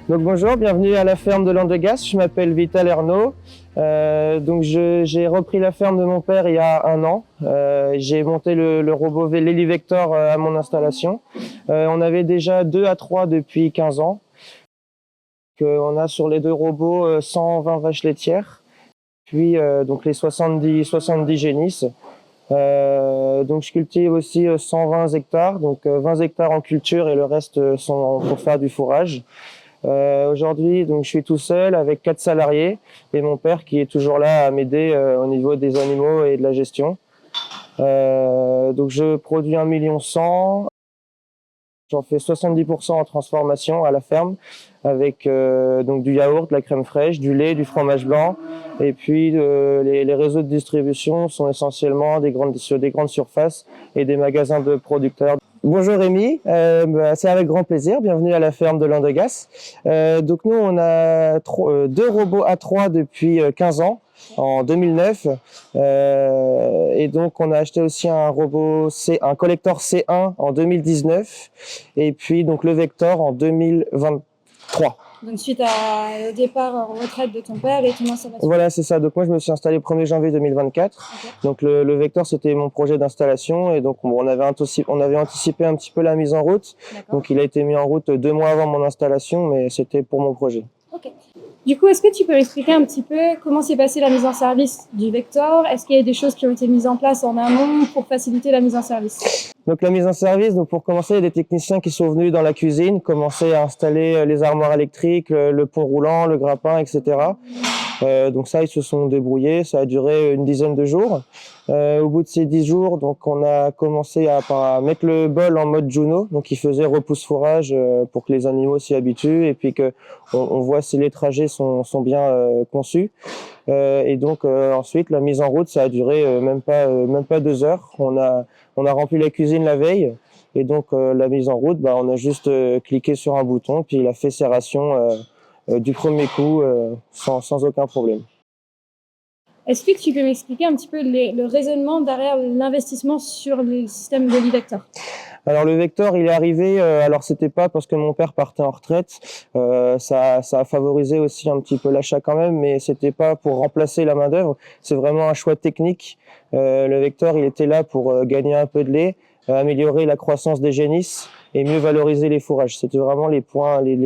Donc bonjour, bienvenue à la ferme de Landegas. Je m'appelle Vital Ernaud. J'ai repris la ferme de mon père il y a un an. J'ai monté le robot l'Helivector à mon installation. On avait déjà 2 à 3 depuis 15 ans. On a sur les deux robots 120 vaches laitières, puis donc les 70 génisses. Donc je cultive aussi 120 hectares, donc 20 hectares en culture et le reste sont pour faire du fourrage. Aujourd'hui, donc je suis tout seul avec 4 salariés et mon père qui est toujours là à m'aider au niveau des animaux et de la gestion. Donc je produis 1 100 000. J'en fais 70% en transformation à la ferme avec donc du yaourt, de la crème fraîche, du lait, du fromage blanc. Et puis les réseaux de distribution sont essentiellement sur des grandes surfaces et des magasins de producteurs. Bonjour Rémi, c'est avec grand plaisir. Bienvenue à la ferme de Landegas. Donc nous on a 2 robots A3 depuis 15 ans. En 2009 et donc on a acheté aussi un un collector C1 en 2019 et puis donc le Vector en 2023. Donc suite au départ en retraite de ton père et ton installation. Voilà, c'est ça. Donc moi je me suis installé le 1er janvier 2024. Okay. Donc le Vector c'était mon projet d'installation et donc on avait anticipé un petit peu la mise en route. Donc il a été mis en route 2 mois avant mon installation, mais c'était pour mon projet. Okay. Du coup, est-ce que tu peux expliquer un petit peu comment s'est passée la mise en service du Vector? Est-ce qu'il y a des choses qui ont été mises en place en amont pour faciliter la mise en service? Donc la mise en service, donc pour commencer, il y a des techniciens qui sont venus dans la cuisine, commencer à installer les armoires électriques, le pont roulant, le grappin, etc. Donc ça, ils se sont débrouillés, ça a duré une dizaine de jours. Au bout de ces 10 jours, donc on a commencé à mettre le bol en mode Juno, donc il faisait repousse-fourrage pour que les animaux s'y habituent et puis que on voit si les trajets sont bien conçus. Et donc ensuite, la mise en route, ça a duré même pas 2 heures. On a rempli la cuisine la veille et donc la mise en route, on a juste cliqué sur un bouton puis il a fait ses rations du premier coup sans aucun problème. Est-ce que tu peux m'expliquer un petit peu le raisonnement derrière l'investissement sur le système de l'Helivector? Alors le Vector, il est arrivé, alors c'était pas parce que mon père partait en retraite, ça a favorisé aussi un petit peu l'achat quand même, mais c'était pas pour remplacer la main d'œuvre, c'est vraiment un choix technique. Le Vector, il était là pour gagner un peu de lait, améliorer la croissance des génisses et mieux valoriser les fourrages. C'était vraiment les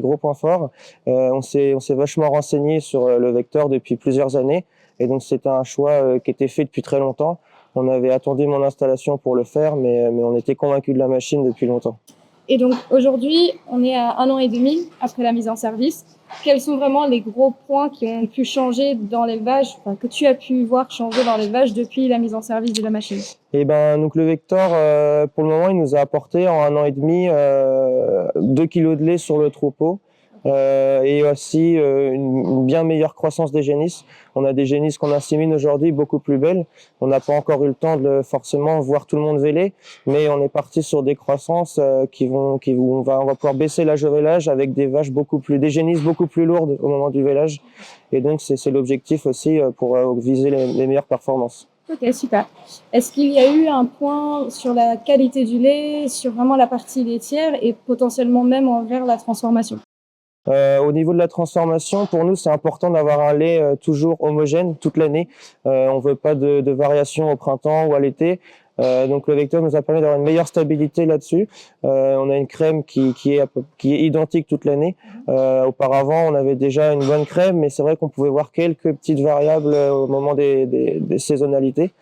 gros points forts. On s'est vachement renseigné sur le Vector depuis plusieurs années et donc c'était un choix qui était fait depuis très longtemps. On avait attendu mon installation pour le faire, mais on était convaincus de la machine depuis longtemps. Et donc aujourd'hui, on est à 1 an et demi après la mise en service. Quels sont vraiment les gros points qui ont pu changer dans l'élevage, que tu as pu voir changer dans l'élevage depuis la mise en service de la machine? Et donc le Vector, pour le moment, il nous a apporté en 1 an et demi 2 kilos de lait sur le troupeau. Et aussi une bien meilleure croissance des génisses. On a des génisses qu'on insémine aujourd'hui beaucoup plus belles. On n'a pas encore eu le temps de forcément voir tout le monde véler, mais on est parti sur des croissances on va pouvoir baisser l'âge de vélage avec des génisses beaucoup plus lourdes au moment du vélage. Et donc c'est l'objectif aussi pour viser les meilleures performances. Ok, super. Est-ce qu'il y a eu un point sur la qualité du lait, sur vraiment la partie laitière et potentiellement même envers la transformation? Au niveau de la transformation, pour nous, c'est important d'avoir un lait toujours homogène toute l'année. On veut pas de variation au printemps ou à l'été. Donc le Vector nous a permis d'avoir une meilleure stabilité là-dessus. On a une crème qui est identique toute l'année. Auparavant, on avait déjà une bonne crème, mais c'est vrai qu'on pouvait voir quelques petites variables au moment des saisonnalités.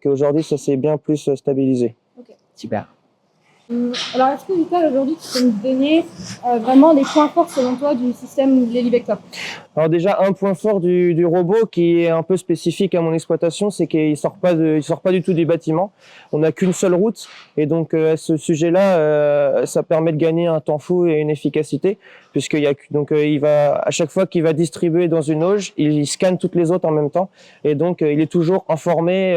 Qu'aujourd'hui, ça s'est bien plus stabilisé. Ok, super. Alors, est-ce que Vital, aujourd'hui, tu peux nous donner vraiment les points forts selon toi du système de l'Helivector? Alors déjà, un point fort du robot qui est un peu spécifique à mon exploitation, c'est qu'il sort pas du tout du bâtiment. On n'a qu'une seule route et donc à ce sujet-là, ça permet de gagner un temps fou et une efficacité puisqu'il y a il va à chaque fois qu'il va distribuer dans une auge, il scanne toutes les autres en même temps et donc il est toujours informé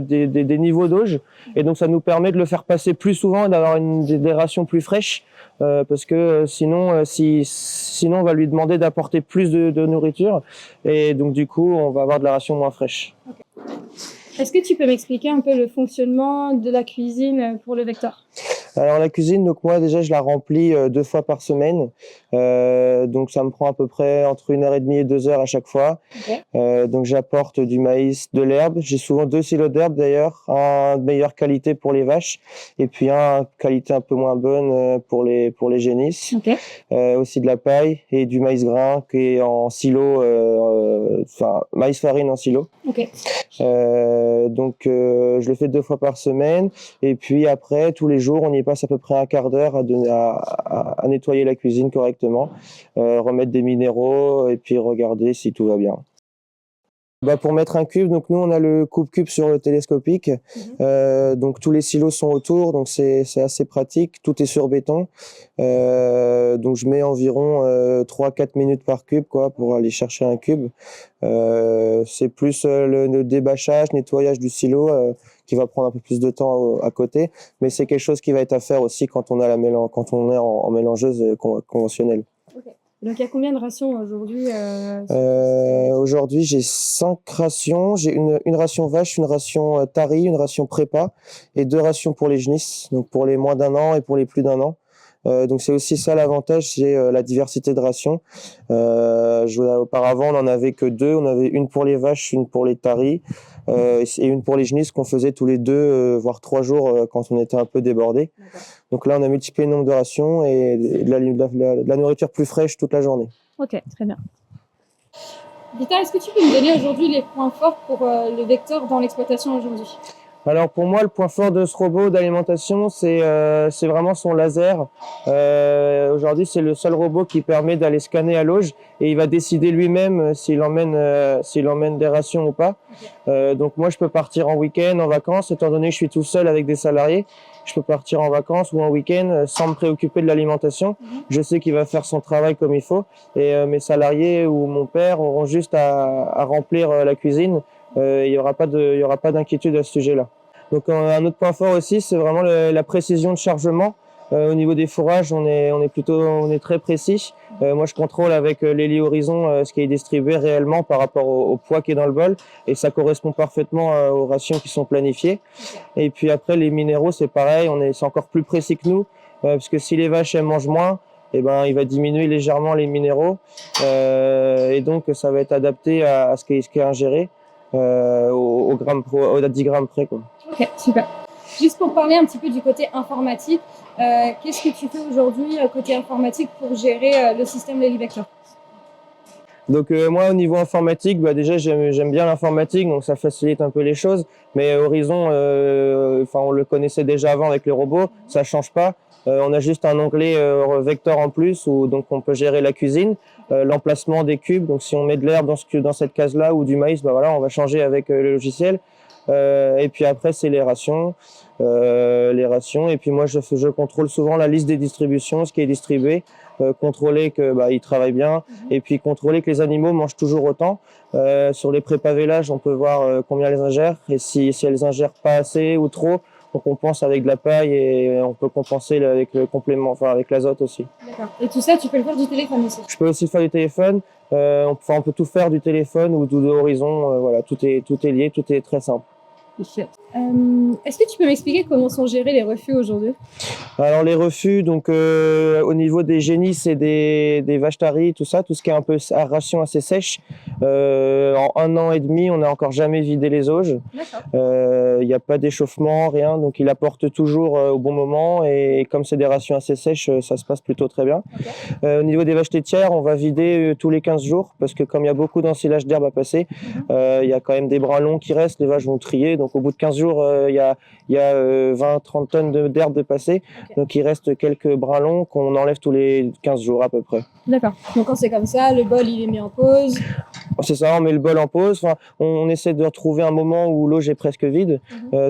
des niveaux d'auge et donc ça nous permet de le faire passer plus souvent et d'avoir des rations plus fraîches. Parce que sinon on va lui demander d'apporter plus de nourriture et donc du coup on va avoir de la ration moins fraîche. Okay. Est-ce que tu peux m'expliquer un peu le fonctionnement de la cuisine pour le Vector? Alors la cuisine, donc moi déjà je la remplis 2 fois par semaine, donc ça me prend à peu près entre 1h30 et 2 heures à chaque fois. Ok. Donc j'apporte du maïs, de l'herbe. J'ai souvent 2 silos d'herbe d'ailleurs, un de meilleure qualité pour les vaches et puis un qualité un peu moins bonne pour les génisses. Ok. Aussi de la paille et du maïs grain qui est en silo, enfin maïs farine en silo. Ok. Donc je le fais 2 fois par semaine et puis après tous les jours on y passe à peu près un quart d'heure à nettoyer la cuisine correctement, remettre des minéraux et puis regarder si tout va bien. Bah pour mettre un cube, donc nous on a le coupe-cube sur le télescopique, donc tous les silos sont autour, donc c'est assez pratique, tout est sur béton, donc je mets environ 3-4 minutes par cube quoi pour aller chercher un cube. C'est plus le débâchage, nettoyage du silo qui va prendre un peu plus de temps à côté, mais c'est quelque chose qui va être à faire aussi quand on a quand on est en mélangeuse conventionnelle. Ok. Donc, il y a combien de rations aujourd'hui Aujourd'hui, j'ai 5 rations. J'ai une ration vache, une ration tari, une ration prépa et 2 rations pour les genisses, donc pour les moins d'1 an et pour les plus d'1 an. Donc c'est aussi ça l'avantage, c'est la diversité de rations. Auparavant, on en avait que 2. On avait une pour les vaches, une pour les taris et une pour les genisses qu'on faisait tous les 2, voire 3 jours quand on était un peu débordé. D'accord. Donc là, on a multiplié le nombre de rations et de la nourriture plus fraîche toute la journée. Ok, très bien. Vita, est-ce que tu peux me donner aujourd'hui les points forts pour le Vector dans l'exploitation aujourd'hui? Alors pour moi, le point fort de ce robot d'alimentation, c'est vraiment son laser. Aujourd'hui, c'est le seul robot qui permet d'aller scanner à l'auge et il va décider lui-même s'il emmène des rations ou pas. Donc moi, je peux partir en week-end, en vacances, étant donné que je suis tout seul avec des salariés. Je peux partir en vacances ou en week-end sans me préoccuper de l'alimentation. Je sais qu'il va faire son travail comme il faut et mes salariés ou mon père auront juste à remplir la cuisine. Il y aura pas d'inquiétude à ce sujet-là. Donc un autre point fort aussi, c'est vraiment la précision de chargement. Au niveau des fourrages, on est très précis. Moi, je contrôle avec l'ailier horizon ce qui est distribué réellement par rapport au poids qui est dans le bol, et ça correspond parfaitement aux rations qui sont planifiées. Et puis après, les minéraux, c'est pareil, c'est encore plus précis que nous, parce que si les vaches elles mangent moins, eh ben, il va diminuer légèrement les minéraux, et donc ça va être adapté à ce qui est ingéré. À 10 grammes près, quoi. Ok, super. Juste pour parler un petit peu du côté informatique, qu'est-ce que tu fais aujourd'hui côté informatique pour gérer le système LelyVector? Donc moi au niveau informatique, bah déjà j'aime bien l'informatique, donc ça facilite un peu les choses. Mais Horizon, on le connaissait déjà avant avec les robots, ça change pas. On a juste un onglet Vector en plus où donc on peut gérer la cuisine, l'emplacement des cubes. Donc si on met de l'herbe dans cette case-là ou du maïs, bah voilà, on va changer avec le logiciel. Et puis après c'est les rations. Et puis moi je contrôle souvent la liste des distributions, ce qui est distribué, contrôler que il travaille bien, et puis contrôler que les animaux mangent toujours autant. Sur les prépavélages, on peut voir combien elles ingèrent, et si elles ingèrent pas assez ou trop, on compense avec de la paille et on peut compenser avec le complément, avec l'azote aussi. D'accord. Et tout ça, tu peux le faire du téléphone aussi? Je peux aussi faire du téléphone. On peut tout faire du téléphone ou de Horizon. Voilà, tout est lié, tout est très simple. Est-ce que tu peux m'expliquer comment sont gérés les refus aujourd'hui? Alors les refus, donc au niveau des génisses et des vaches taries, tout ça, tout ce qui est un peu à ration assez sèche, en 1 an et demi, on n'a encore jamais vidé les auges. Il n'y a pas d'échauffement, rien, donc il apporte toujours au bon moment, et comme c'est des rations assez sèches, ça se passe plutôt très bien. Okay. Au niveau des vaches laitières, on va vider tous les 15 jours, parce que comme il y a beaucoup d'ensilage d'herbe à passer, il y a quand même des brins longs qui restent, les vaches vont trier, donc au bout de 15 jours, il y a 20-30 tonnes d'herbe de passer. Okay. Donc il reste quelques brins longs qu'on enlève tous les 15 jours à peu près. D'accord. Donc quand c'est comme ça, le bol il est mis en pause? C'est ça, on met le bol en pause. On essaie de retrouver un moment où l'auge est presque vide.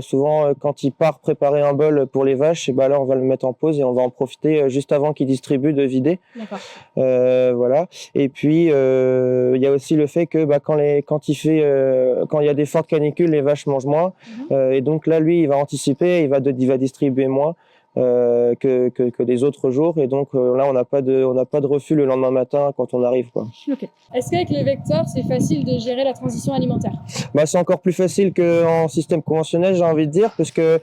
Souvent, quand il part préparer un bol pour les vaches, et là on va le mettre en pause et on va en profiter juste avant qu'il distribue de vider. D'accord. Voilà. Et puis il y a aussi le fait que quand il y a des fortes canicules, les vaches mangent moins. Et donc là, lui, il va anticiper, il va distribuer moins. que les autres jours. Et donc là, on n'a pas de refus le lendemain matin quand on arrive, quoi. Ok. Est-ce qu'avec le vecteur, c'est facile de gérer la transition alimentaire? Bah, c'est encore plus facile qu'en système conventionnel, j'ai envie de dire, parce que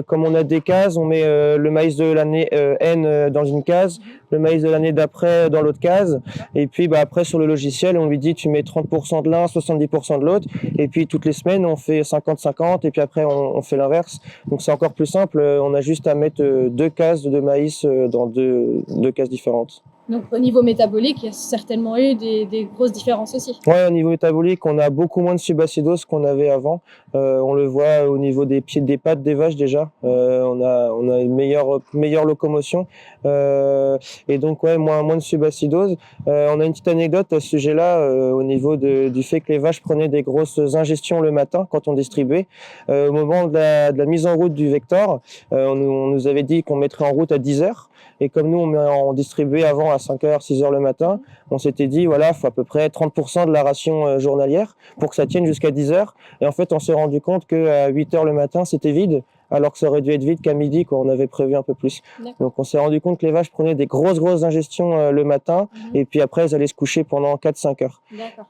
comme on a des cases, on met le maïs de l'année N dans une case, le maïs de l'année d'après dans l'autre case, et puis bah, après sur le logiciel, on lui dit tu mets 30% de l'un, 70% de l'autre, et puis toutes les semaines on fait 50-50, et puis après on fait l'inverse. Donc c'est encore plus simple, on a juste à mettre deux cases de maïs dans deux cases différentes. Donc au niveau métabolique, il y a certainement eu des grosses différences aussi. Ouais, au niveau métabolique, on a beaucoup moins de subacidose qu'on avait avant. On le voit au niveau des pieds, des pattes des vaches déjà. On a une meilleure locomotion. Et donc ouais, moins de subacidose. On a une petite anecdote à ce sujet-là au niveau du fait que les vaches prenaient des grosses ingestions le matin quand on distribuait. Au moment de la mise en route du Vector, on nous avait dit qu'on mettrait en route à 10 heures. Et comme nous, on distribuait avant à 5h, 6h le matin, on s'était dit, voilà, il faut à peu près 30% de la ration journalière pour que ça tienne jusqu'à 10h. Et en fait, on s'est rendu compte qu'à 8h le matin, c'était vide, alors que ça aurait dû être vide qu'à midi, quoi. On avait prévu un peu plus. Donc, on s'est rendu compte que les vaches prenaient des grosses ingestions le matin, et puis après, elles allaient se coucher pendant 4-5 heures.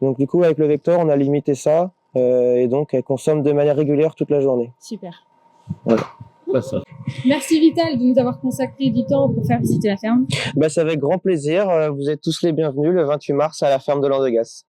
Donc, du coup, avec le Vector, on a limité ça, et donc, elles consomment de manière régulière toute la journée. Super. Voilà. Merci Vital de nous avoir consacré du temps pour faire visiter la ferme. Bah, c'est avec grand plaisir. Vous êtes tous les bienvenus le 28 mars à la ferme de Landegas.